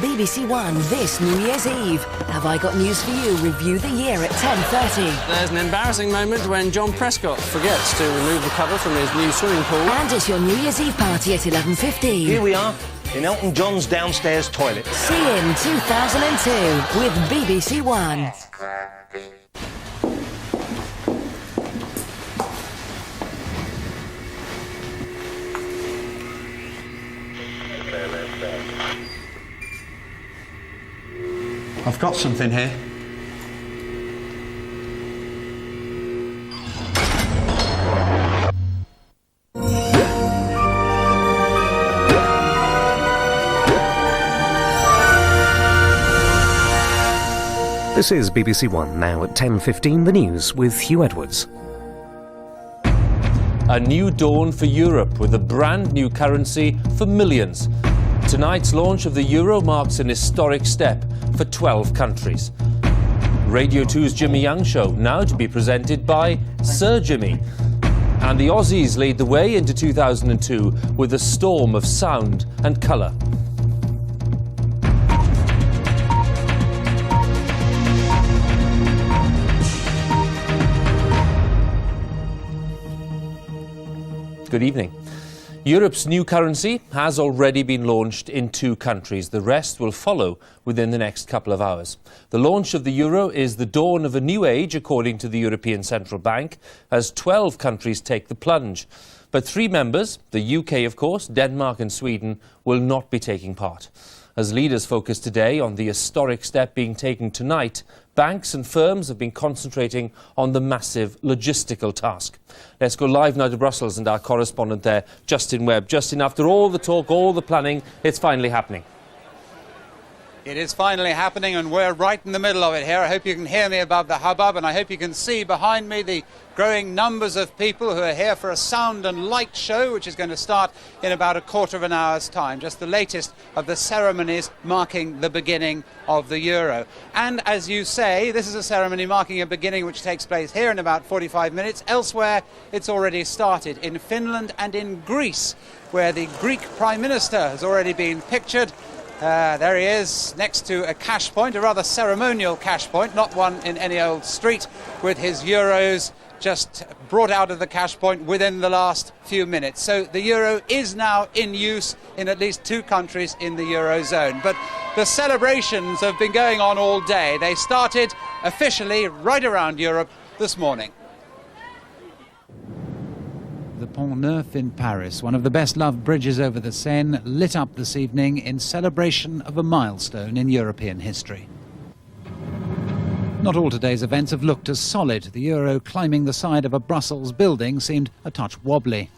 BBC One this New Year's Eve. Have I Got News For You? Review the year at 10:30. There's an embarrassing moment when John Prescott forgets to remove the cover from his new swimming pool. And it's your New Year's Eve party at 11:15. Here we are, in Elton John's downstairs toilet. See in 2002 with BBC One. I've got something here. This is BBC One, now at 10:15, the news with Hugh Edwards. A new dawn for Europe with a brand new currency for millions. Tonight's launch of the euro marks an historic step for 12 countries. Radio 2's Jimmy Young Show now to be presented by Sir Jimmy. And the Aussies lead the way into 2002 with a storm of sound and colour. Good evening. Europe's new currency has already been launched in 2 countries. The rest will follow within the next couple of hours. The launch of the euro is the dawn of a new age, according to the European Central Bank, as 12 countries take the plunge. But 3 members, the UK of course, Denmark and Sweden, will not be taking part. As leaders focus today on the historic step being taken tonight, banks and firms have been concentrating on the massive logistical task. Let's go live now to Brussels and our correspondent there, Justin Webb. Justin, after all the talk, all the planning, it's finally happening. It is finally happening, and we're right in the middle of it here. I hope you can hear me above the hubbub, and I hope you can see behind me the growing numbers of people who are here for a sound and light show, which is going to start in about a quarter of an hour's time. Just the latest of the ceremonies marking the beginning of the euro. And as you say, this is a ceremony marking a beginning which takes place here in about 45 minutes. Elsewhere, it's already started in Finland and in Greece, where the Greek Prime Minister has already been pictured. There he is, next to a cash point, a rather ceremonial cash point, not one in any old street, with his euros just brought out of the cash point within the last few minutes. So the euro is now in use in at least 2 countries in the eurozone. But the celebrations have been going on all day. They started officially right around Europe this morning. The Pont Neuf in Paris, one of the best-loved bridges over the Seine, lit up this evening in celebration of a milestone in European history. Not all today's events have looked as solid. The euro climbing the side of a Brussels building seemed a touch wobbly.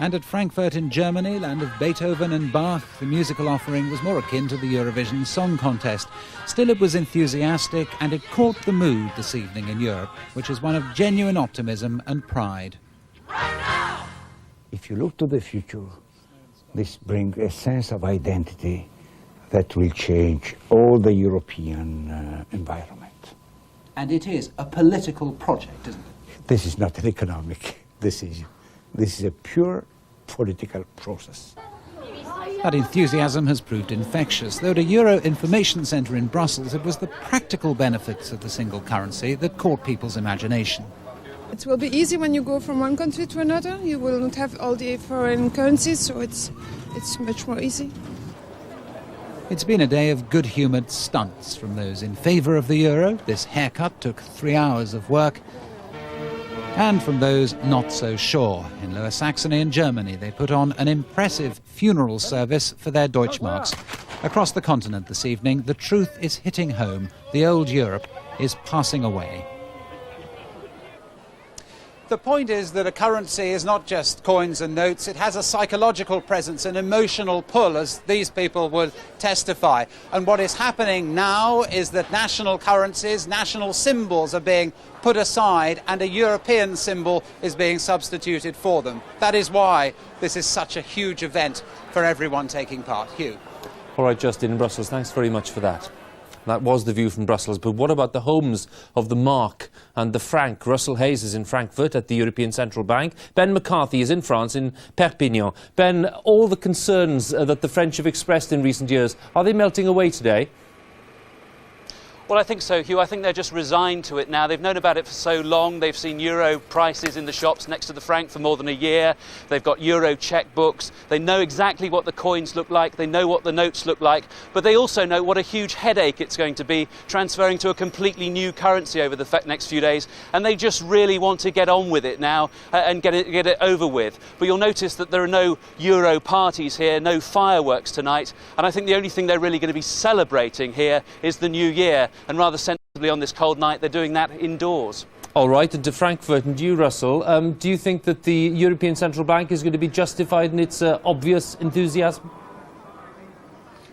And at Frankfurt in Germany, land of Beethoven and Bach, the musical offering was more akin to the Eurovision Song Contest. Still, it was enthusiastic, and it caught the mood this evening in Europe, which is one of genuine optimism and pride. If you look to the future, this brings a sense of identity that will change all the European environment. And it is a political project, isn't it? This is not an economic. This is a pure political process. That enthusiasm has proved infectious. Though at a Euro Information Centre in Brussels, it was the practical benefits of the single currency that caught people's imagination. It will be easy when you go from one country to another. You will not have all the foreign currencies, so it's much more easy. It's been a day of good-humoured stunts from those in favour of the euro. This haircut took 3 hours of work. And from those not so sure. In Lower Saxony in Germany, they put on an impressive funeral service for their Deutschmarks. Across the continent this evening, the truth is hitting home. The old Europe is passing away. The point is that a currency is not just coins and notes. It has a psychological presence, an emotional pull, as these people would testify. And what is happening now is that national currencies, national symbols are being put aside, and a European symbol is being substituted for them. That is why this is such a huge event for everyone taking part. Hugh. All right, Justin, in Brussels, thanks very much for that. That was the view from Brussels. But what about the homes of the Mark and the Frank? Russell Hayes is in Frankfurt at the European Central Bank. Ben McCarthy is in France, in Perpignan. Ben, all the concerns that the French have expressed in recent years, are they melting away today? Well, I think so, Hugh. I think they're just resigned to it now. They've known about it for so long. They've seen euro prices in the shops next to the franc for more than a year. They've got euro checkbooks. They know exactly what the coins look like. They know what the notes look like. But they also know what a huge headache it's going to be transferring to a completely new currency over the next few days. And they just really want to get on with it now and get it over with. But you'll notice that there are no euro parties here, no fireworks tonight. And I think the only thing they're really going to be celebrating here is the new year. And rather sensibly on this cold night, they're doing that indoors. All right, and to Frankfurt and you, Russell, do you think that the European Central Bank is going to be justified in its obvious enthusiasm?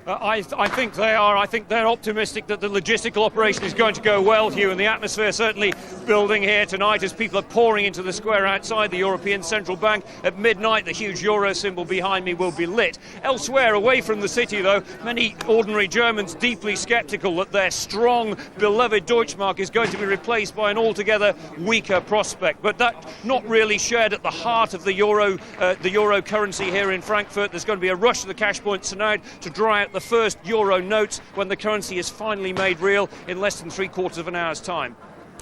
I think they are. I think they're optimistic that the logistical operation is going to go well, Hugh, and the atmosphere certainly building here tonight as people are pouring into the square outside the European Central Bank. At midnight, the huge euro symbol behind me will be lit. Elsewhere, away from the city, though, many ordinary Germans deeply sceptical that their strong, beloved Deutschmark is going to be replaced by an altogether weaker prospect. But that's not really shared at the heart of the euro currency here in Frankfurt. There's going to be a rush to the cash points tonight to dry out the first euro notes when the currency is finally made real in less than 3/4 of an hour's time.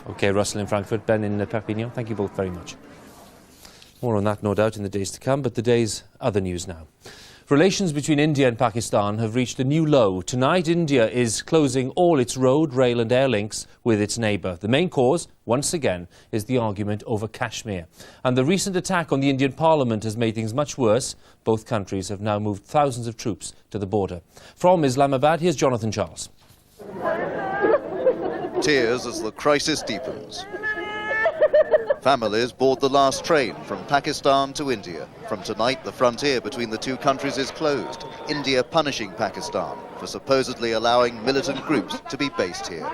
OK, Russell in Frankfurt, Ben in Perpignan. Thank you both very much. More on that, no doubt, in the days to come, but the day's other news now. Relations between India and Pakistan have reached a new low. Tonight, India is closing all its road, rail and air links with its neighbour. The main cause, once again, is the argument over Kashmir. And the recent attack on the Indian Parliament has made things much worse. Both countries have now moved thousands of troops to the border. From Islamabad, here's Jonathan Charles. Tears as the crisis deepens. Families board the last train from Pakistan to India. From tonight, the frontier between the two countries is closed, India punishing Pakistan for supposedly allowing militant groups to be based here.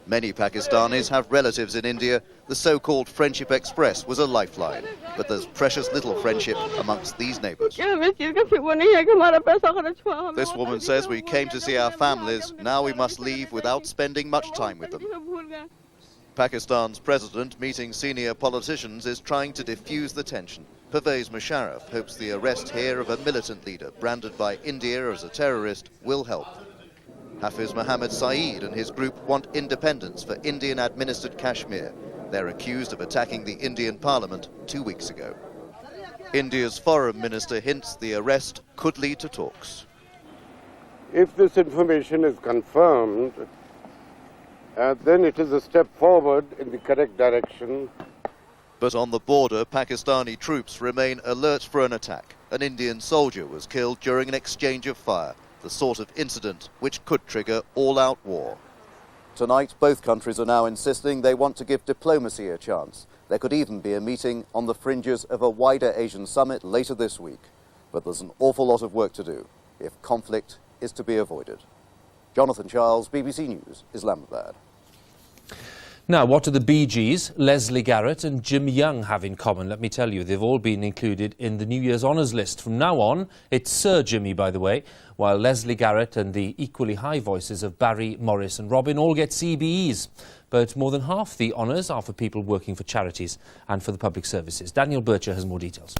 Many Pakistanis have relatives in India. The so-called Friendship Express was a lifeline, but there's precious little friendship amongst these neighbours. This woman says we came to see our families, now we must leave without spending much time with them. Pakistan's president, meeting senior politicians, is trying to diffuse the tension. Pervez Musharraf hopes the arrest here of a militant leader branded by India as a terrorist will help. Hafiz Mohammed Saeed and his group want independence for Indian-administered Kashmir. They're accused of attacking the Indian parliament 2 weeks ago. India's foreign minister hints the arrest could lead to talks. If this information is confirmed, then it is a step forward in the correct direction. But on the border, Pakistani troops remain alert for an attack. An Indian soldier was killed during an exchange of fire, the sort of incident which could trigger all-out war. Tonight, both countries are now insisting they want to give diplomacy a chance. There could even be a meeting on the fringes of a wider Asian summit later this week. But there's an awful lot of work to do if conflict is to be avoided. Jonathan Charles, BBC News, Islamabad. Now, what do the Bee Gees, Leslie Garrett and Jimmy Young have in common? Let me tell you, they've all been included in the New Year's Honours list. From now on, it's Sir Jimmy, by the way, while Leslie Garrett and the equally high voices of Barry, Morris and Robin all get CBEs. But more than half the honours are for people working for charities and for the public services. Daniel Bircher has more details.